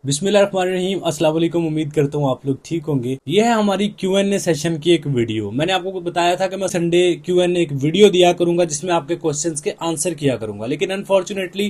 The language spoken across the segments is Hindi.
बिस्मिल्लाहिर्रहमानिर्रहीम। अस्सलाम वालेकुम। उम्मीद करता हूँ आप लोग ठीक होंगे। यह है हमारी Q&A सेशन की एक वीडियो। मैंने आपको बताया था कि मैं संडे Q&A एक वीडियो दिया करूंगा जिसमें आपके क्वेश्चंस के आंसर किया करूंगा, लेकिन अनफॉर्चुनेटली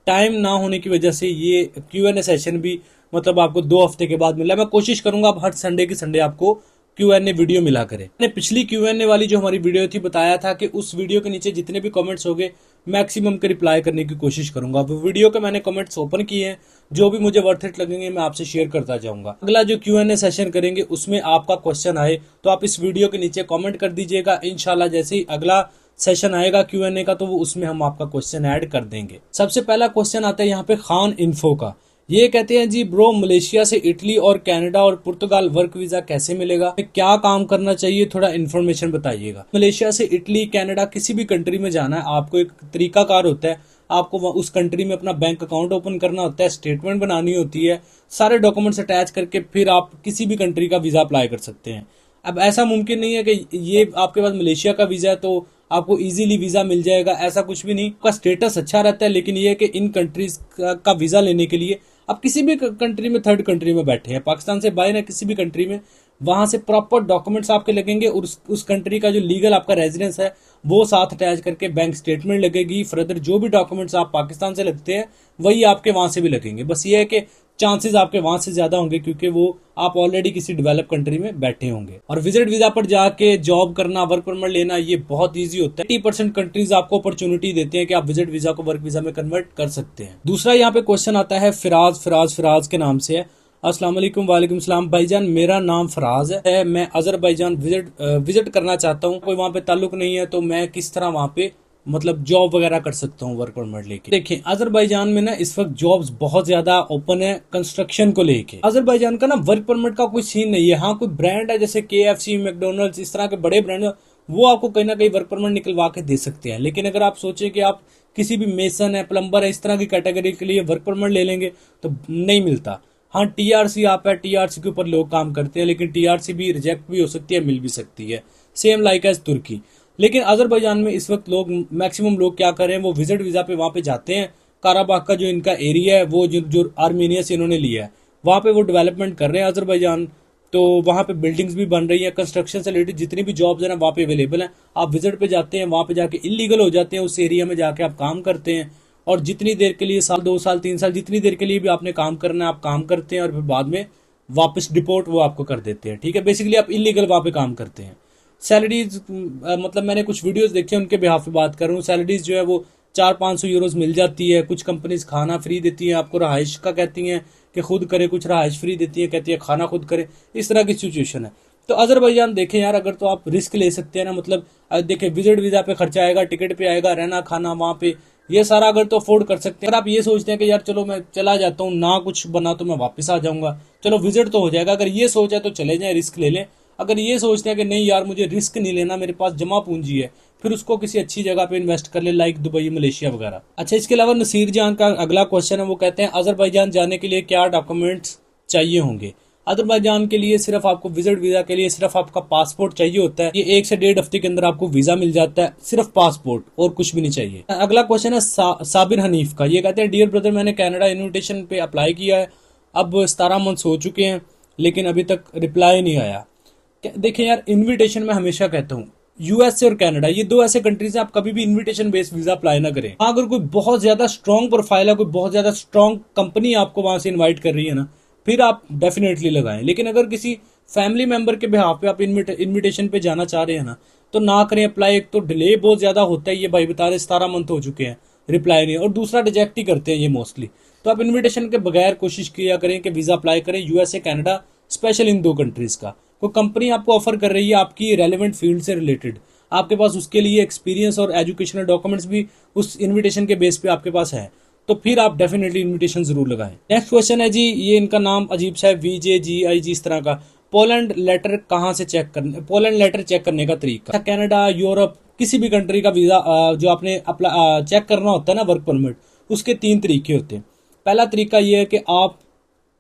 टाइम ना होने की वजह से ये Q&A सेशन भी मतलब आपको 2 हफ्ते के बाद मिला। मैं कोशिश करूंगा अब हर संडे की संडे आपको Q&A वीडियो मिला करें। मैंने पिछली Q&A वाली जो हमारी वीडियो थी बताया था कि उस वीडियो के नीचे जितने भी कमेंट्स होंगे मैक्सिमम के रिप्लाई करने की कोशिश करूंगा। अब वीडियो के मैंने कमेंट्स ओपन किए हैं, जो भी मुझे वर्थ इट लगेंगे मैं आपसे शेयर करता जाऊंगा। अगला जो Q&A सेशन करेंगे उसमें आपका क्वेश्चन आए तो आप इस वीडियो के नीचे कमेंट कर दीजिएगा। इंशाल्लाह जैसे ही अगला सेशन आएगा Q&A का तो वो उसमें हम आपका क्वेश्चन ऐड कर देंगे। सबसे पहला क्वेश्चन आता है यहाँ पे खान इन्फो का। ये कहते हैं जी ब्रो, मलेशिया से इटली और कनाडा और पुर्तगाल वर्क वीजा कैसे मिलेगा, क्या काम करना चाहिए, थोड़ा इन्फॉर्मेशन बताइएगा। मलेशिया से इटली कनाडा किसी भी कंट्री में जाना है, आपको एक तरीकाकार होता है। आपको उस कंट्री में अपना बैंक अकाउंट ओपन करना होता है, स्टेटमेंट बनानी होती है, सारे डॉक्यूमेंट्स अटैच करके फिर आप किसी भी कंट्री का वीजा अप्लाई कर सकते हैं। अब ऐसा मुमकिन नहीं है कि ये आपके पास मलेशिया का वीजा है तो आपको इजीली वीजा मिल जाएगा, ऐसा कुछ भी नहीं। आपका स्टेटस अच्छा रहता है, लेकिन ये है कि इन कंट्रीज का वीजा लेने के लिए आप किसी भी कंट्री में, थर्ड कंट्री में बैठे हैं, पाकिस्तान से बाहर है किसी भी कंट्री में, वहां से प्रॉपर डॉक्यूमेंट्स आपके लगेंगे और उस कंट्री का जो लीगल आपका रेजिडेंस है वो साथ अटैच करके बैंक स्टेटमेंट लगेगी। फर्दर जो भी डॉक्यूमेंट्स आप पाकिस्तान से लगते हैं वही आपके वहां से भी लगेंगे। बस ये है कि चांसेस आपके वहां से ज्यादा होंगे क्योंकि वो आप ऑलरेडी किसी डेवलप कंट्री में बैठे होंगे। और विजिट वीजा पर जाके जॉब करना, वर्क परमिट लेना ये बहुत इजी होता है। 80% कंट्रीज आपको अपॉर्चुनिटी देते हैं कि आप विजिट वीजा को वर्क वीजा में कन्वर्ट कर सकते हैं। दूसरा यहाँ पे क्वेश्चन आता है फिराज के नाम से है। अस्सलाम वालेकुम। वालेकुम सलाम भाईजान, मेरा नाम फराज है, मैं अजरबैजान विजिट करना चाहता हूँ। कोई वहाँ पे ताल्लुक नहीं है तो मैं किस तरह वहाँ पे मतलब जॉब वगैरह कर सकता हूँ वर्क परमिट लेके। देखिए अजरबैजान में ना इस वक्त जॉब्स बहुत ज्यादा ओपन है कंस्ट्रक्शन को लेके। अजरबैजान का ना वर्क परमिट का कोई सीन नहीं है। हाँ कोई ब्रांड है जैसे KFC, मैकडोनल्ड्स, इस तरह के बड़े ब्रांड वो आपको कहीं ना कहीं वर्क परमिट निकलवा के दे सकते हैं। लेकिन अगर आप सोचें कि आप किसी भी मेसन है, प्लम्बर है, इस तरह की कैटेगरी के लिए वर्क परमिट ले लेंगे तो नहीं मिलता। हाँ TRC आप है, TRC के ऊपर लोग काम करते हैं, लेकिन TRC भी रिजेक्ट भी हो सकती है, मिल भी सकती है, सेम लाइक एज तुर्की। लेकिन अजरबैजान में इस वक्त लोग मैक्सिमम लोग क्या कर रहे हैं, वो विजिट वीजा पे वहां पे जाते हैं। काराबाग का जो इनका एरिया है वो जो आर्मीनिया से इन्होंने लिया है वहां पे वो डेवलपमेंट कर रहे हैं अजरबैजान। तो वहां पे बिल्डिंग्स भी बन रही है, कंस्ट्रक्शन से रिलेटेड जितनी भी जॉब्स है ना वहां पे अवेलेबल है। आप विजिट पे जाते हैं, वहां पे जाके इलीगल हो जाते हैं, उस एरिया में जाके आप काम करते हैं और जितनी देर के लिए, साल 2 साल 3 साल, जितनी देर के लिए भी आपने काम करना है आप काम करते हैं और फिर बाद में वापस डिपोर्ट वो आपको कर देते हैं। ठीक है, बेसिकली आप इलीगल वहां पे काम करते हैं। सैलरीज मतलब मैंने कुछ वीडियोस देखे उनके बिहाफ पे बात कर रहा हूँ। सैलरीज जो है वो 400-500 यूरोज मिल जाती है। कुछ कंपनीज खाना फ्री देती हैं, आपको रहाइश का कहती हैं कि खुद करे, कुछ रहाइश फ्री देती है, कहती है खाना खुद करे। इस तरह की सिचुएशन है। तो अजरबैजान देखें यार, अगर तो आप रिस्क ले सकते हैं ना, मतलब देखें विजिट वीजा पे खर्चा आएगा, टिकट पे आएगा, रहना खाना वहां पे, ये सारा अगर तो अफोर्ड कर सकते हैं। अगर आप ये सोचते हैं कि यार चलो मैं चला जाता हूँ, ना कुछ बना तो मैं वापस आ जाऊंगा, चलो विजिट तो हो जाएगा, अगर ये सोच है तो चले जाएं, रिस्क ले लें। अगर ये सोचते हैं कि नहीं यार मुझे रिस्क नहीं लेना, मेरे पास जमा पूंजी है, फिर उसको किसी अच्छी जगह पे इन्वेस्ट कर ले, लाइक दुबई, मलेशिया वगैरह। अच्छा, इसके अलावा नसीर जान का अगला क्वेश्चन है, वो कहते हैं अजरबैजान जाने के लिए क्या डॉक्यूमेंट्स चाहिए होंगे। अजरबैजान के लिए सिर्फ आपको विजिट वीजा के लिए सिर्फ आपका पासपोर्ट चाहिए होता है। ये 1 से 1.5 हफ्ते के अंदर आपको वीजा मिल जाता है, सिर्फ पासपोर्ट और कुछ भी नहीं चाहिए। अगला क्वेश्चन है साबिर हनीफ का। ये कहते हैं डियर ब्रदर, मैंने कनाडा इन्विटेशन पे अप्लाई किया है, अब 17 मंथ्स हो चुके हैं लेकिन अभी तक रिप्लाई नहीं आया। देखिए यार, इनविटेशन में हमेशा कहता हूँ USA और कनाडा ये 2 ऐसे कंट्रीज हैं, आप कभी भी इनविटेशन बेस्ड वीजा अप्लाई ना करें। हाँ, अगर कोई बहुत ज्यादा स्ट्रॉन्ग प्रोफाइल है, कोई बहुत ज्यादा स्ट्रॉन्ग कंपनी आपको वहां से इनवाइट कर रही है ना, फिर आप डेफिनेटली लगाएं। लेकिन अगर किसी फैमिली मेंबर के बिहाफ पे आप इनविटेशन पे जाना चाह रहे हैं ना, तो ना करें अप्लाई। एक तो डिले बहुत ज्यादा होता है, ये भाई बता रहे 17 मंथ हो चुके हैं, रिप्लाई नहीं, और दूसरा रिजेक्ट ही करते हैं ये मोस्टली। तो आप इन्विटेशन के बगैर कोशिश किया करें कि वीजा अप्लाई करें USA Canada, special in 2 countries का। कोई कंपनी आपको ऑफर कर रही है आपकी रेलेवेंट फील्ड से रिलेटेड, आपके पास उसके लिए एक्सपीरियंस और एजुकेशनल डॉक्यूमेंट्स भी उस इनविटेशन के बेस पे आपके पास है, तो फिर आप डेफिनेटली इनविटेशन जरूर लगाएं। नेक्स्ट क्वेश्चन है जी, ये इनका नाम अजीब सा है, VJGIG इस तरह का। पोलैंड लेटर कहाँ से चेक करने, पोलैंड लेटर चेक करने का तरीका। कनाडा, यूरोप, किसी भी कंट्री का वीजा जो आपने चेक करना होता है ना वर्क परमिट, उसके 3 तरीके होते हैं। पहला तरीका ये है कि आप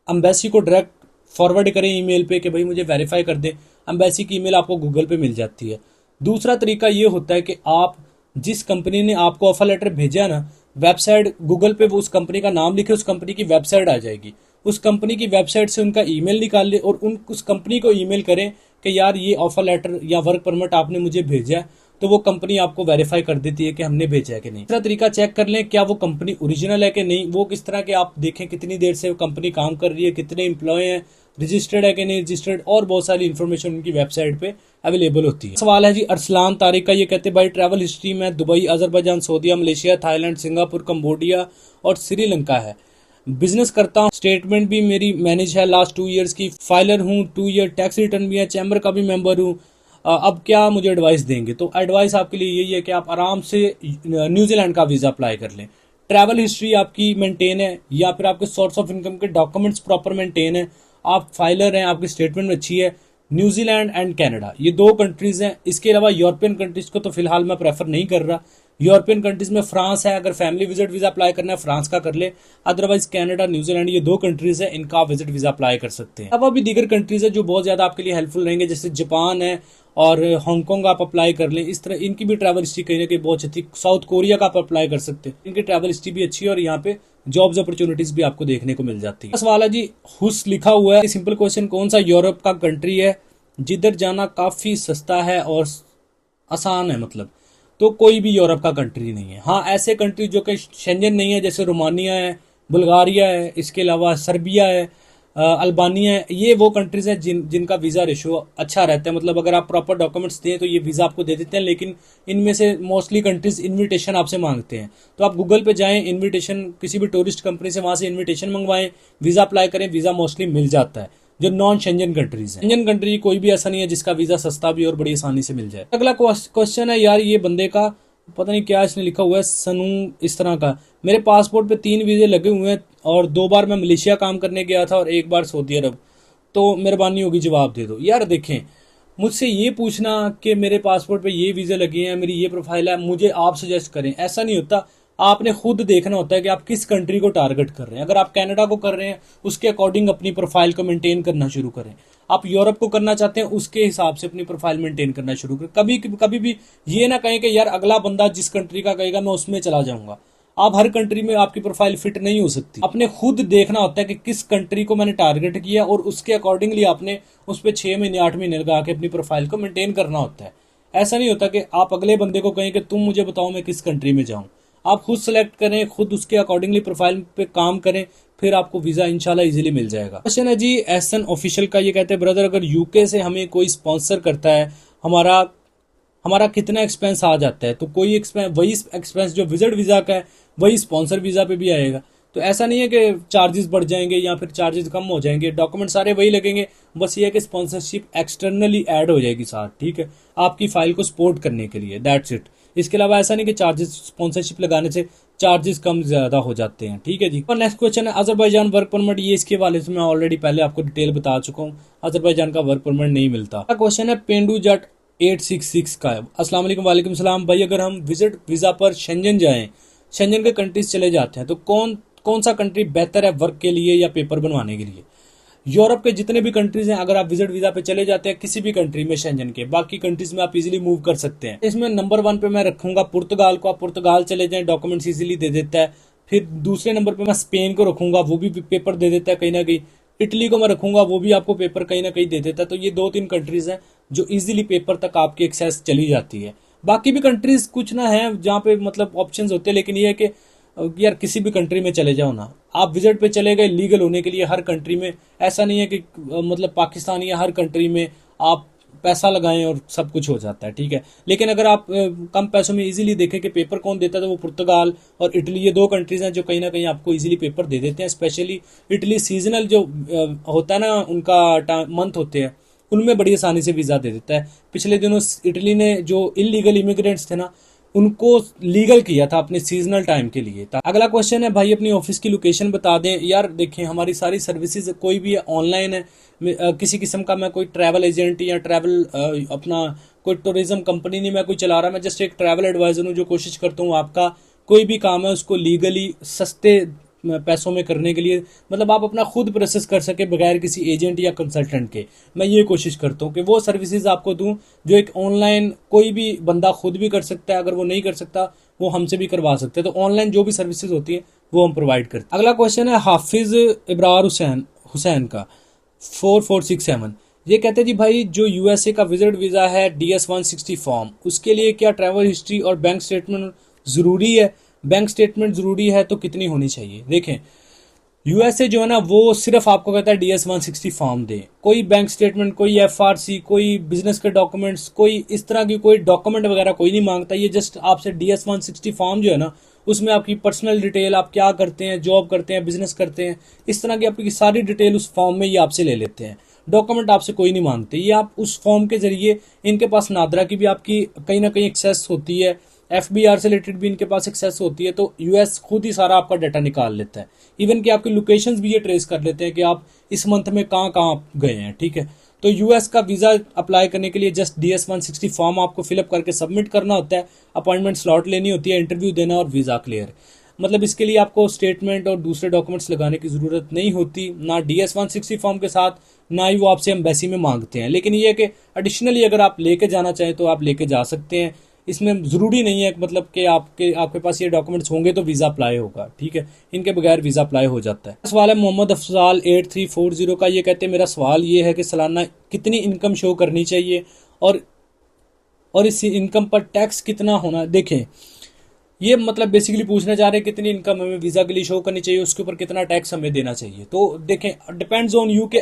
एम्बेसी को डायरेक्ट फॉरवर्ड करें ईमेल पे कि भाई मुझे वेरीफाई कर दे। एम्बेसी की ईमेल आपको गूगल पे मिल जाती है। दूसरा तरीका ये होता है कि आप जिस कंपनी ने आपको ऑफर लेटर भेजा ना, वेबसाइट गूगल पे वो उस कंपनी का नाम लिखे, उस कंपनी की वेबसाइट आ जाएगी, उस कंपनी की वेबसाइट से उनका ईमेल निकाल ले और उस कंपनी को ईमेल करें कि यार ये ऑफर लेटर या वर्क परमिट आपने मुझे भेजा है, तो वो कंपनी आपको वेरीफाई कर देती है कि हमने भेजा है कि नहीं। दूसरा तरीका चेक कर लें क्या वो कंपनी ओरिजिनल है कि नहीं। वो किस तरह के आप देखें कितनी देर से वो कंपनी काम कर रही है, कितने एम्प्लॉय हैं, रजिस्टर्ड है कि नहीं रजिस्टर्ड, और बहुत सारी इन्फॉर्मेशन उनकी वेबसाइट पे अवेलेबल होती है। सवाल है जी अरसलान तारिक का, ये कहते हैं भाई ट्रैवल हिस्ट्री में दुबई, अजरबैजान, सऊदीया, मलेशिया, थाईलैंड, सिंगापुर, कंबोडिया और श्रीलंका है। बिजनेस करता हूँ, स्टेटमेंट भी मेरी मैनेज है लास्ट 2 ईयर्स की, फाइलर हूँ, 2 ईयर टैक्स रिटर्न भी है, चैम्बर का भी मेंबर हूँ। अब क्या मुझे एडवाइस देंगे? तो एडवाइस आपके लिए यही है कि आप आराम से न्यूजीलैंड का वीज़ा अप्लाई कर लें। ट्रैवल हिस्ट्री आपकी मेंटेन है या फिर आपके सोर्स ऑफ इनकम के डॉक्यूमेंट्स प्रॉपर मेंटेन है, आप फाइलर हैं, आपकी स्टेटमेंट अच्छी है। न्यूजीलैंड एंड कनाडा ये 2 कंट्रीज हैं। इसके अलावा यूरोपियन कंट्रीज को तो फिलहाल मैं प्रेफर नहीं कर रहा। यूरोपियन कंट्रीज में फ्रांस है, अगर फैमिली विजिट वीजा अप्लाई करना है फ्रांस का कर ले, अदरवाइज कनाडा, न्यूजीलैंड ये 2 कंट्रीज है, इनका आप विजिट वीजा अप्लाई कर सकते हैं। अब अभी दीगर कंट्रीज है जो बहुत ज्यादा आपके लिए हेल्पफुल रहेंगे, जैसे जापान है और हांगकांग आप अप्लाई कर लें। इस तरह इनकी भी ट्रैवल हिस्ट्री कहीं ना कहीं बहुत अच्छी। साउथ कोरिया का आप अप्लाई कर सकते हैं, इनकी ट्रैवल हिस्ट्री भी अच्छी है और यहाँ पे जॉब्स अपॉर्चुनिटीज भी आपको देखने को मिल जाती है। सवाल है जी हुस लिखा हुआ है, सिंपल क्वेश्चन, कौन सा यूरोप का कंट्री है जिधर जाना काफी सस्ता है और आसान है? मतलब तो कोई भी यूरोप का कंट्री नहीं है। हाँ ऐसे कंट्री जो कि शेंजन नहीं है, जैसे रोमानिया है, बुल्गारिया है, इसके अलावा सर्बिया है, अल्बानिया है, ये वो कंट्रीज हैं जिनका वीज़ा रेशो अच्छा रहता है। मतलब अगर आप प्रॉपर डॉक्यूमेंट्स दें तो ये वीज़ा आपको दे देते हैं, लेकिन इनमें से मोस्टली कंट्रीज इनविटेशन आपसे मांगते हैं। तो आप गूगल पे जाएं, इनविटेशन किसी भी टूरिस्ट कंपनी से वहाँ से इनविटेशन मंगवाएं, वीज़ा अप्लाई करें, वीज़ा मोस्टली मिल जाता है। जो नॉन शेंजन कंट्रीज हैं, शेंजन कंट्री कोई भी ऐसा नहीं है जिसका वीज़ा सस्ता भी और बड़ी आसानी से मिल जाए। अगला क्वेश्चन है यार, ये बंदे का पता नहीं क्या इसने लिखा हुआ है, सनू इस तरह का, मेरे पासपोर्ट पे 3 वीज़े लगे हुए हैं और 2 बार मैं मलेशिया काम करने गया था और 1 बार सऊदी अरब, तो मेहरबानी होगी जवाब दे दो। यार देखें, मुझसे ये पूछना कि मेरे पासपोर्ट पे ये वीज़े लगे हैं, मेरी ये प्रोफाइल है, मुझे आप सजेस्ट करें, ऐसा नहीं होता। आपने खुद देखना होता है कि आप किस कंट्री को टारगेट कर रहे हैं। अगर आप कनाडा को कर रहे हैं उसके अकॉर्डिंग अपनी प्रोफाइल को मेंटेन करना शुरू करें। आप यूरोप को करना चाहते हैं उसके हिसाब से अपनी प्रोफाइल मेंटेन करना शुरू करें। कभी भी ये ना कहें कि यार अगला बंदा जिस कंट्री का कहेगा मैं उसमें चला जाऊंगा। आप हर कंट्री में आपकी प्रोफाइल फिट नहीं हो सकती। आपने खुद देखना होता है कि किस कंट्री को मैंने टारगेट किया और उसके अकॉर्डिंगली आपने उस पर 6 महीने 8 महीने लगा के अपनी प्रोफाइल को मेंटेन करना होता है। ऐसा नहीं होता कि आप अगले बंदे को कहें कि तुम मुझे बताओ मैं किस कंट्री में जाऊं। आप खुद सेलेक्ट करें, खुद उसके अकॉर्डिंगली प्रोफाइल पे काम करें, फिर आपको वीजा इंशाल्लाह इजीली मिल जाएगा। क्वेश्चन है जी एहसन ऑफिशियल का, ये कहते हैं ब्रदर अगर यूके से हमें कोई स्पॉन्सर करता है, हमारा कितना एक्सपेंस आ जाता है? तो कोई एक्सपेंस, वही एक्सपेंस जो विजिट वीजा का है वही स्पॉन्सर वीजा पे भी आएगा। तो ऐसा नहीं है कि चार्जेस बढ़ जाएंगे या फिर चार्जेस कम हो जाएंगे, डॉक्यूमेंट सारे वही लगेंगे, बस ये है कि स्पॉन्सरशिप एक्सटर्नली ऐड हो जाएगी साथ, ठीक है, आपकी फाइल को सपोर्ट करने के लिए, दैट्स इट। इसके अलावा ऐसा नहीं कि चार्जेस, स्पॉन्सरशिप लगाने से चार्जेस कम ज्यादा हो जाते हैं, ठीक है जी। और नेक्स्ट क्वेश्चन है अजरबैजान वर्क परमिट, ये इसके वाले से मैं ऑलरेडी पहले आपको डिटेल बता चुका हूँ, अजरबैजान का वर्क परमिट नहीं मिलता। क्वेश्चन है पेंडू जट 866 का, अस्सलाम वालेकुम। वालेकुम सलाम भाई, अगर हम विजिट वीजा पर शेंजन जाएं, शेंजन के कंट्रीज चले जाते हैं, तो कौन सा कंट्री बेहतर है वर्क के लिए या पेपर बनवाने के लिए? यूरोप के जितने भी कंट्रीज हैं, अगर आप विजिट वीजा पे चले जाते हैं किसी भी कंट्री में शेंजन के, बाकी कंट्रीज में आप इजीली मूव कर सकते हैं। इसमें नंबर 1 पे मैं रखूंगा पुर्तगाल को, आप पुर्तगाल चले जाएं, डॉक्यूमेंट्स इजीली दे देता है। फिर दूसरे नंबर पे मैं स्पेन को रखूंगा, वो भी पेपर दे देता है कहीं ना कहीं। इटली को मैं रखूंगा, वो भी आपको पेपर कहीं ना कहीं दे देता है। तो ये 2-3 कंट्रीज हैं जो इजीली पेपर तक आपकी एक्सेस चली जाती है। बाकी भी कंट्रीज कुछ ना है जहाँ पे मतलब ऑप्शंस होते हैं, लेकिन ये है कि यार किसी भी कंट्री में चले जाओ ना, आप विजिट पे चले गए लीगल होने के लिए हर कंट्री में। ऐसा नहीं है कि मतलब पाकिस्तान या हर कंट्री में आप पैसा लगाएं और सब कुछ हो जाता है, ठीक है। लेकिन अगर आप कम पैसों में इजीली देखें कि पेपर कौन देता है, तो वो पुर्तगाल और इटली, ये 2 कंट्रीज हैं जो कहीं ना कहीं आपको इजीली पेपर दे देते हैं। स्पेशली इटली सीजनल जो होता है ना, उनका मंथ होते हैं, उनमें बड़ी आसानी से वीज़ा दे देता है। पिछले दिनों इटली ने जो इलीगल इमिग्रेंट्स थे ना, उनको लीगल किया था अपने सीजनल टाइम के लिए। अगला क्वेश्चन है भाई अपनी ऑफिस की लोकेशन बता दें। यार देखें, हमारी सारी सर्विसेज कोई भी ऑनलाइन है, किसी किस्म का मैं कोई ट्रैवल एजेंट या ट्रैवल अपना कोई टूरिज्म कंपनी नहीं मैं कोई चला रहा, मैं जस्ट एक ट्रैवल एडवाइजर हूँ जो कोशिश करता हूँ आपका कोई भी काम है उसको लीगली सस्ते पैसों में करने के लिए, मतलब आप अपना खुद प्रोसेस कर सके बगैर किसी एजेंट या कंसल्टेंट के, मैं ये कोशिश करता हूँ कि वो सर्विसेज आपको दूं जो एक ऑनलाइन कोई भी बंदा खुद भी कर सकता है, अगर वो नहीं कर सकता वो हमसे भी करवा सकते हैं। तो ऑनलाइन जो भी सर्विसेज होती है वो हम प्रोवाइड करते हैं। अगला क्वेश्चन है हाफिज इब्रार हुसैन का 4467। ये कहते हैं जी भाई, जो यूएसए का विजिट वीज़ा है DS-160 फॉर्म, उसके लिए क्या ट्रैवल हिस्ट्री और बैंक स्टेटमेंट ज़रूरी है? बैंक स्टेटमेंट ज़रूरी है तो कितनी होनी चाहिए? देखें, यूएसए जो है ना वो सिर्फ आपको कहता है DS-160 फॉर्म दे, कोई बैंक स्टेटमेंट, कोई FRC, कोई बिजनेस के डॉक्यूमेंट्स, कोई इस तरह की कोई डॉक्यूमेंट वगैरह कोई नहीं मांगता। ये जस्ट आपसे DS-160 फॉर्म जो है ना, उसमें आपकी पर्सनल डिटेल, आप क्या करते हैं, जॉब करते हैं, बिजनेस करते हैं, इस तरह की आपकी सारी डिटेल उस फॉर्म में ये आपसे ले लेते हैं। डॉक्यूमेंट आपसे कोई नहीं मांगते। ये आप उस फॉर्म के जरिए, इनके पास नादरा की भी आपकी कहीं ना कहीं एक्सेस होती है, FBR से रिलेटेड भी इनके पास एक्सेस होती है, तो यूएस खुद ही सारा आपका डाटा निकाल लेता है। इवन कि आपकी लोकेशंस भी ये ट्रेस कर लेते हैं कि आप इस मंथ में कहाँ कहाँ गए हैं, ठीक है। तो यूएस का वीज़ा अप्लाई करने के लिए जस्ट DS-160 फॉर्म आपको फिलअप करके सबमिट करना होता है, अपॉइंटमेंट स्लॉट लेनी होती है, इंटरव्यू देना और वीज़ा क्लियर। मतलब इसके लिए आपको स्टेटमेंट और दूसरे डॉक्यूमेंट्स लगाने की ज़रूरत नहीं होती, ना DS-160 फॉर्म के साथ, ना ही वो आपसे एम्बेसी में मांगते हैं। लेकिन ये है कि एडिशनली अगर आप लेके जाना चाहें तो आप लेके जा सकते हैं। इसमें ज़रूरी नहीं है मतलब कि आपके पास ये डॉक्यूमेंट्स होंगे तो वीज़ा अप्लाई होगा, ठीक है। इनके बगैर वीज़ा अप्लाई हो जाता है। सवाल है मोहम्मद अफजाल 8340 का। ये कहते हैं मेरा सवाल ये है कि सालाना कितनी इनकम शो करनी चाहिए और इस इनकम पर टैक्स कितना होना। देखें, ये मतलब बेसिकली पूछना चाह रहे हैं कितनी इनकम हमें वीज़ा के लिए शो करनी चाहिए, उसके ऊपर कितना टैक्स हमें देना चाहिए। तो देखें, डिपेंड्स ऑन यू कि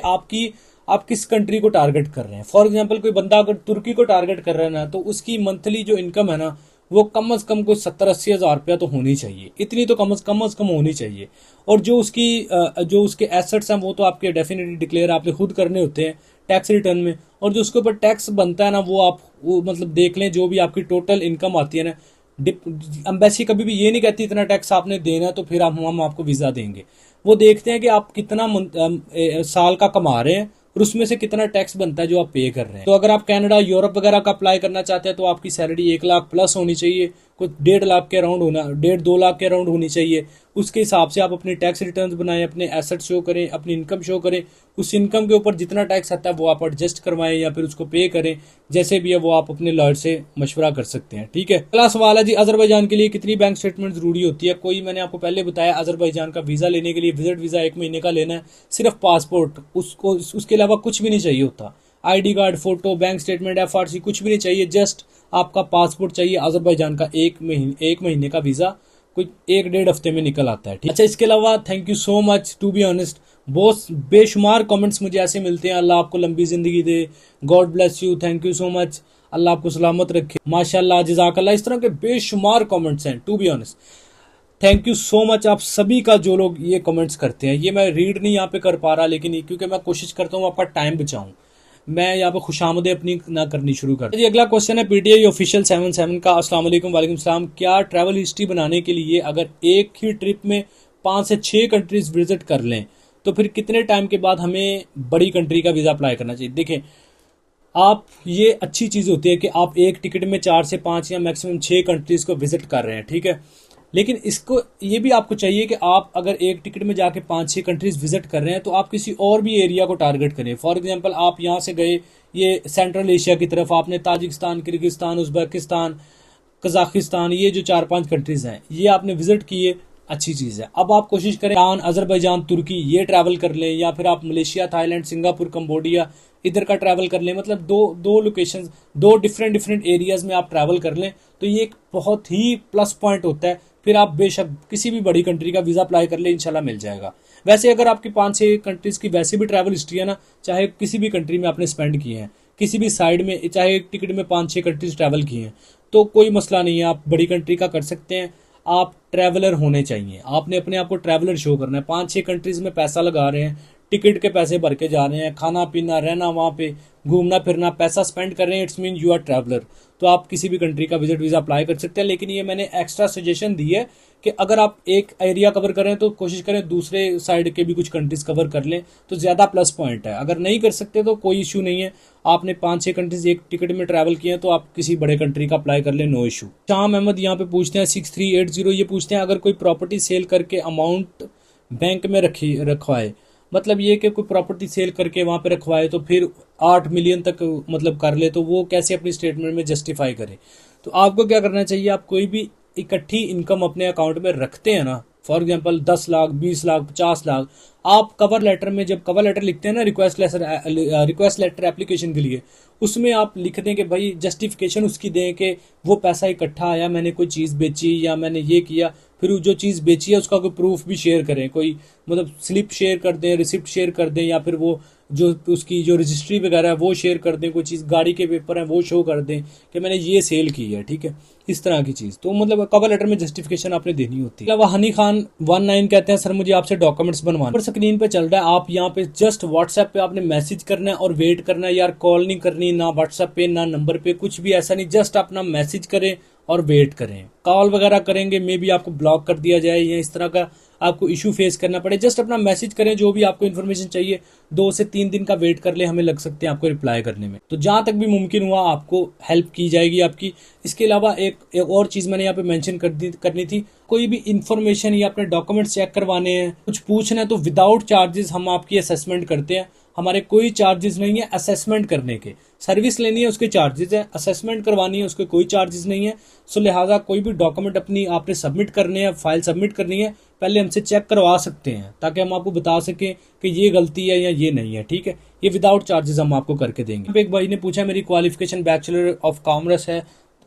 आप किस कंट्री को टारगेट कर रहे हैं। फॉर एग्जांपल कोई बंदा अगर तुर्की को टारगेट कर रहा है ना, तो उसकी मंथली जो इनकम है ना वो कम से कम कोई 70-80 हज़ार रुपया तो होनी चाहिए। इतनी तो कम से कम होनी चाहिए। और जो उसके एसेट्स हैं वो तो आपके डेफिनेटली डिक्लेयर आपने खुद करने होते हैं टैक्स रिटर्न में। और जो उसके ऊपर टैक्स बनता है ना वो मतलब देख लें, जो भी आपकी टोटल इनकम आती है ना, एम्बेसी कभी भी ये नहीं कहती इतना टैक्स आपने देना तो फिर हम आपको वीज़ा देंगे। वो देखते हैं कि आप कितना साल का कमा रहे हैं और उसमें से कितना टैक्स बनता है जो आप पे कर रहे हैं। तो अगर आप कनाडा, यूरोप वगैरह का अप्लाई करना चाहते हैं तो आपकी सैलरी 1 लाख प्लस होनी चाहिए, कुछ 1.5 लाख के अराउंड होना, 1.5-2 लाख के अराउंड होनी चाहिए। उसके हिसाब से आप अपनी टैक्स रिटर्न्स बनाएं, अपने एसेट शो करें, अपनी इनकम शो करें। उस इनकम के ऊपर जितना टैक्स आता है वो आप एडजस्ट करवाएं या फिर उसको पे करें, जैसे भी है वो आप अपने लॉयर से मशवरा कर सकते हैं, ठीक है। अगला सवाल है जी, अजरबैजान के लिए कितनी बैंक स्टेटमेंट जरूरी होती है? कोई, मैंने आपको पहले बताया, अजरबैजान का वीज़ा लेने के लिए विजिट वीज़ा 1 महीने का लेना है, सिर्फ पासपोर्ट, उसके अलावा कुछ भी नहीं चाहिए होता। ID card, photo, bank statement, FRC कुछ भी नहीं चाहिए, जस्ट आपका पासपोर्ट चाहिए। अजरबैजान का 1 महीने का वीज़ा कोई 1-1.5 हफ्ते में निकल आता है, ठीक। अच्छा, इसके अलावा thank you so much. To be honest, बहुत बेशुमार कमेंट्स मुझे ऐसे मिलते हैं, अल्लाह आपको लंबी ज़िंदगी दे, God bless you, thank you so much, अल्लाह आपको सलामत रखे, माशाल्लाह, जज़ाकल्लाह, इस तरह के बेशुमार कमेंट्स हैं। To be honest, thank you so much आप सभी का जो लोग ये कमेंट्स करते हैं। ये मैं रीड नहीं यहाँ पे कर पा रहा, लेकिन क्योंकि मैं कोशिश करता हूँ आपका टाइम बचाऊं, मैं यहाँ पे खुशामदे अपनी ना करनी शुरू कर। जी, अगला क्वेश्चन है PTI ऑफिशियल 77 का। अस्सलाम वालेकुम। वालेकुम सलाम। क्या ट्रैवल हिस्ट्री बनाने के लिए अगर एक ही ट्रिप में 5 से 6 कंट्रीज विजिट कर लें तो फिर कितने टाइम के बाद हमें बड़ी कंट्री का वीज़ा अप्लाई करना चाहिए? देखें, आप, ये अच्छी चीज़ होती है कि आप एक टिकट में 4 से 5 या मैक्सिमम 6 कंट्रीज़ को विजिट कर रहे हैं, ठीक है। लेकिन इसको ये भी आपको चाहिए कि आप अगर एक टिकट में जाके 5-6 कंट्रीज विजिट कर रहे हैं तो आप किसी और भी एरिया को टारगेट करें। फॉर एग्जांपल, आप यहाँ से गए ये सेंट्रल एशिया की तरफ, आपने ताजिकिस्तान, किर्गिस्तान, उज़्बेकिस्तान, कजाकिस्तान, ये जो 4-5 कंट्रीज हैं ये आपने विजिट किए, अच्छी चीज़ है। अब आप कोशिश करें अजरबैजान, तुर्की ये ट्रैवल कर लें, या फिर आप मलेशिया, थाईलैंड, सिंगापुर, कंबोडिया इधर का ट्रैवल कर लें। मतलब दो लोकेशंस, 2 डिफरेंट एरियाज में आप ट्रैवल कर लें तो ये एक बहुत ही प्लस पॉइंट होता है। फिर आप बेशक किसी भी बड़ी कंट्री का वीज़ा अप्लाई कर ले, इंशाल्लाह मिल जाएगा। वैसे अगर आपकी 5-6 कंट्रीज़ की वैसे भी ट्रैवल हिस्ट्री है ना, चाहे किसी भी कंट्री में आपने स्पेंड किए हैं, किसी भी साइड में, चाहे एक टिकट में 5-6 कंट्रीज ट्रैवल किए हैं, तो कोई मसला नहीं है, आप बड़ी कंट्री का कर सकते हैं। आप ट्रैवलर होने चाहिए, आपने अपने आप को ट्रैवलर शो करना है। 5-6 कंट्रीज में पैसा लगा रहे हैं, टिकट के पैसे भर के जा रहे हैं, खाना पीना, रहना, वहाँ पे घूमना फिरना, पैसा स्पेंड कर रहे हैं, it's mean you are traveller. तो आप किसी भी कंट्री का विजिट वीज़ा अप्लाई कर सकते हैं। लेकिन ये मैंने एक्स्ट्रा सजेशन दी है कि अगर आप एक एरिया कवर करें तो कोशिश करें दूसरे साइड के भी कुछ कंट्रीज कवर कर लें, तो ज़्यादा प्लस पॉइंट है। अगर नहीं कर सकते तो कोई इशू नहीं है, आपने 5-6 कंट्रीज एक टिकट में ट्रैवल किए हैं तो आप किसी बड़े कंट्री का अप्लाई कर लें, नो इशू। शाम अहमद यहाँ पे पूछते हैं 6380, ये पूछते हैं अगर कोई प्रॉपर्टी सेल करके अमाउंट बैंक में रखवाए, मतलब ये कि कोई प्रॉपर्टी सेल करके वहां पे रखवाए तो फिर 8 मिलियन तक मतलब कर ले, तो वो कैसे अपनी स्टेटमेंट में जस्टिफाई करे। तो आपको क्या करना चाहिए, आप कोई भी इकट्ठी इनकम अपने अकाउंट में रखते हैं ना, फॉर एग्जांपल 10 लाख, 20 लाख, 50 लाख, आप कवर लेटर में जब कवर लेटर लिखते हैं ना रिक्वेस्ट लेटर एप्लीकेशन के लिए, उसमें आप लिख दें कि भाई जस्टिफिकेशन उसकी दें कि वो पैसा इकट्ठा आया, मैंने कोई चीज़ बेची या मैंने ये किया, फिर जो चीज़ बेची है उसका कोई प्रूफ भी शेयर करें, कोई मतलब स्लिप शेयर कर दें, रिसिप्ट शेयर कर दें, या फिर वो जो उसकी जो रजिस्ट्री वगैरह है वो शेयर कर दें, कोई चीज़ गाड़ी के पेपर हैं वो शो कर दें कि मैंने ये सेल की है, ठीक है, इस तरह की चीज़। तो मतलब कवर लेटर में जस्टिफिकेशन आपने देनी होती है। हनी खान 19 कहते हैं सर मुझे आपसे डॉक्यूमेंट्स बनवाने, पर स्क्रीन पे चल रहा है, आप यहाँ पे जस्ट व्हाट्सएप पे आपने मैसेज करना है और वेट करना है यार, कॉल नहीं करनी ना व्हाट्सएप पे ना नंबर पे, कुछ भी ऐसा नहीं, जस्ट अपना मैसेज करें और वेट करें। कॉल वगैरह करेंगे मे बी आपको ब्लॉक कर दिया जाए या इस तरह का आपको इशू फेस करना पड़े, जस्ट अपना मैसेज करें, जो भी आपको इन्फॉर्मेशन चाहिए 2 से 3 दिन का वेट कर ले, हमें लग सकते हैं आपको रिप्लाई करने में। तो जहां तक भी मुमकिन हुआ आपको हेल्प की जाएगी आपकी। इसके अलावा एक और चीज मैंने यहाँ पे मेंशन करनी थी, कोई भी इन्फॉर्मेशन या अपने डॉक्यूमेंट्स चेक करवाने हैं, कुछ पूछना है, तो विदाउट चार्जेस हम आपकी असेसमेंट करते हैं। हमारे कोई चार्जेस नहीं है असेसमेंट करने के, सर्विस लेनी है उसके चार्जेस है, असेसमेंट करवानी है उसके कोई चार्जेस नहीं है। सो लिहाजा कोई भी डॉक्यूमेंट अपनी आपने सबमिट करने हैं, फाइल सबमिट करनी है, पहले हमसे चेक करवा सकते हैं ताकि हम आपको बता सकें कि ये गलती है या ये नहीं है, ठीक है। ये विदाउट चार्जेस हम आपको करके देंगे। एक भाई ने पूछा मेरी क्वालिफिकेशन बैचलर ऑफ कॉमर्स है।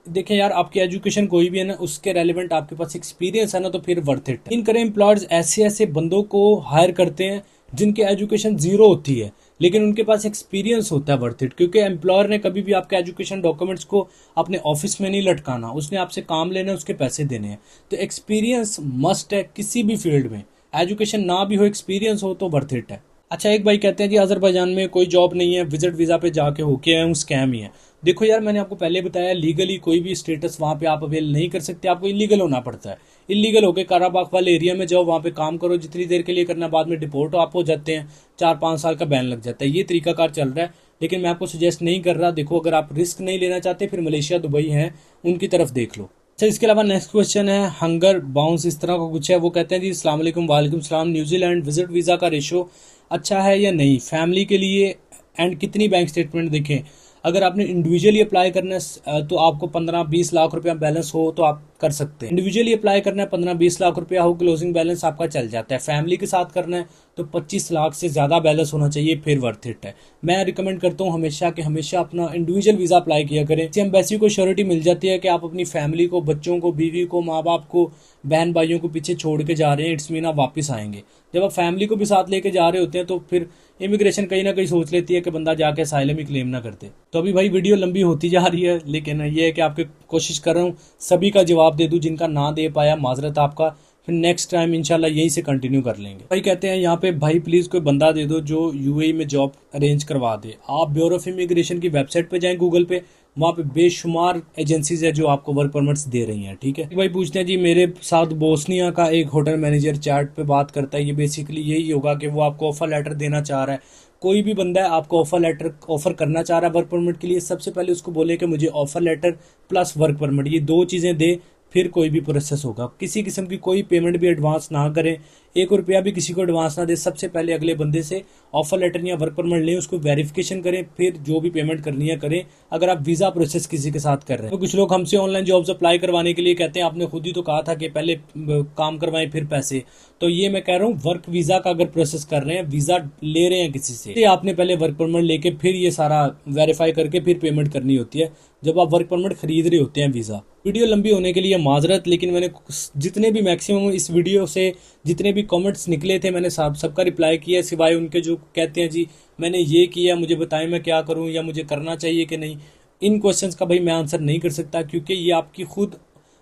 देखें यार, आपकी एजुकेशन कोई भी है ना, उसके रेलिवेंट आपके पास एक्सपीरियंस है ना, तो फिर वर्थ इट। इन करें एम्प्लॉयर्स ऐसे ऐसे बंदों को हायर करते हैं जिनकी एजुकेशन जीरो होती है लेकिन उनके पास एक्सपीरियंस होता है, वर्थ इट। क्योंकि एम्प्लॉयर ने कभी भी आपके एजुकेशन डॉक्यूमेंट्स को अपने ऑफिस में नहीं लटकाना, उसने आपसे काम लेना है, उसके पैसे देने हैं। तो एक्सपीरियंस मस्ट है किसी भी फील्ड में, एजुकेशन ना भी हो एक्सपीरियंस हो तो वर्थ इट है। अच्छा, एक भाई कहते हैं जी अजरबैजान में कोई जॉब नहीं है, विजिट वीज़ा पे जाके होके आए हूँ, स्कैम ही है। देखो यार, मैंने आपको पहले बताया लीगली कोई भी स्टेटस वहाँ पे आप अवेल नहीं कर सकते, आपको इलीगल होना पड़ता है। इलीगल होके काराबाग वाले एरिया में जाओ, वहाँ पे काम करो, जितनी देर के लिए करना, बाद में डिपोर्ट आप हो जाते हैं, 4-5 साल का बैन लग जाता है। ये तरीकाकार चल रहा है, लेकिन मैं आपको सजेस्ट नहीं कर रहा। देखो, अगर आप रिस्क नहीं लेना चाहते फिर मलेशिया दुबई है उनकी तरफ देख लो। अच्छा, इसके अलावा नेक्स्ट क्वेश्चन है हंगर बाउंस, इस तरह का कुछ है। वो कहते हैं जी अस्सलाम वालेकुम। वालेकुम सलाम। न्यूजीलैंड विजिट वीज़ा का रेशो अच्छा है या नहीं फैमिली के लिए, एंड कितनी बैंक स्टेटमेंट देखें। अगर आपने इंडिविजुअली अप्लाई करना है तो आपको 15-20 लाख रुपया बैलेंस हो तो आप कर सकते हैं। इंडिविजुअली अप्लाई करना है 15-20 लाख रुपया हो, क्लोजिंग बैलेंस आपका चल जाता है। फैमिली के साथ करना है तो 25 लाख से ज़्यादा बैलेंस होना चाहिए, फिर वर्थ इट है। मैं रिकमेंड करता हूँ हमेशा कि हमेशा अपना इंडिविजुअल वीज़ा अप्लाई किया करें। इससे एम्बेसी को श्योरिटी मिल जाती है कि आप अपनी फैमिली को, बच्चों को, बीवी को, माँ बाप को, बहन भाइयों को पीछे छोड़ के जा रहे हैं, इट्स मीन आप वापस आएंगे। जब आप फैमिली को भी साथ लेके जा रहे होते हैं तो फिर इमिग्रेशन कहीं ना कहीं सोच लेती है कि बंदा जाके असाइलम ही क्लेम ना करते। तो अभी भाई वीडियो लंबी होती जा रही है, लेकिन ये है कि आपके कोशिश कर रहा हूँ सभी का जवाब दे दूँ, जिनका ना दे पाया माजरत आपका, फिर नेक्स्ट टाइम इंशाल्लाह यहीं से कंटिन्यू कर लेंगे। भाई कहते हैं यहाँ पे भाई प्लीज़ कोई बंदा दे दो जो यूएई में जॉब अरेंज करवा दे। आप ब्यूरो ऑफ इमिग्रेशन की वेबसाइट पे जाएं, गूगल पे, वहाँ पे बेशुमार एजेंसीज है जो आपको वर्क परमिट्स दे रही हैं, ठीक है। भाई पूछते हैं जी मेरे साथ बोस्निया का एक होटल मैनेजर चैट पे बात करता है, ये बेसिकली यही होगा कि वो आपको ऑफर लेटर देना चाह रहा है। कोई भी बंदा है आपको ऑफर लेटर ऑफर करना चाह रहा है वर्क परमिट के लिए, सबसे पहले उसको बोले कि मुझे offer letter plus work permit, ये 2 चीज़ें दे, फिर कोई भी प्रोसेस होगा। किसी किस्म की कोई पेमेंट भी एडवांस ना करें, 1 रुपया भी किसी को एडवांस ना दे। सबसे पहले अगले बंदे से ऑफर लेटर या वर्क परमिट लें, उसको वेरिफिकेशन करें, फिर जो भी पेमेंट करनी है करें, अगर आप वीज़ा प्रोसेस किसी के साथ कर रहे हैं। तो कुछ लोग हमसे ऑनलाइन जॉब्स अप्लाई करवाने के लिए कहते हैं आपने खुद ही तो कहा था कि पहले काम करवाएं फिर पैसे। तो ये मैं कह रहा हूँ वर्क वीज़ा का अगर प्रोसेस कर रहे हैं, वीज़ा ले रहे हैं किसी से, तो आपने पहले वर्क परमिट लेके फिर ये सारा वेरीफाई करके फिर पेमेंट करनी होती है जब आप वर्क परमिट खरीद रहे होते हैं वीज़ा। वीडियो लंबी होने के लिए माजरत, लेकिन मैंने जितने भी मैक्सिमम इस वीडियो से जितने भी कमेंट्स निकले थे मैंने सबका रिप्लाई किया, सिवाय उनके जो कहते हैं जी मैंने ये किया, मुझे बताएं मैं क्या करूं या मुझे करना चाहिए कि नहीं। इन क्वेश्चंस का भाई मैं आंसर नहीं कर सकता, क्योंकि ये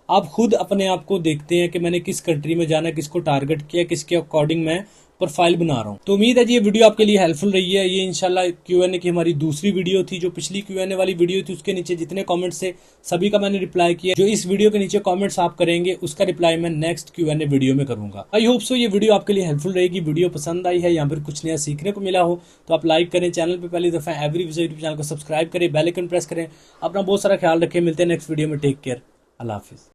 आप खुद अपने आप को देखते हैं कि मैंने किस कंट्री में जाना है, किसको टारगेट किया, किसके अकॉर्डिंग मैं प्रोफाइल बना रहा हूँ। तो उम्मीद है जी ये वीडियो आपके लिए हेल्पफुल रही है। ये इंशाल्लाह Q&A की हमारी दूसरी वीडियो थी। जो पिछली Q&A वाली वीडियो थी उसके नीचे जितने कमेंट्स थे सभी का मैंने रिप्लाई किया। जो इस वीडियो के नीचे कमेंट्स आप करेंगे उसका रिप्लाई मैं नेक्स्ट Q&A वीडियो में करूंगा। आई होप सो ये वीडियो आपके लिए हेल्पफुल रहेगी। वीडियो पसंद आई है या फिर कुछ नया सीखने को मिला हो तो आप लाइक करें, चैनल पर पहली दफ़ा एवरी यूट्यूब चैनल को सब्सक्राइब करें, बेल आइकन प्रेस करें। अपना बहुत सारा ख्याल रखें, मिलते हैं नेक्स्ट वीडियो में। टेक केयर, अल्लाह हाफिज़।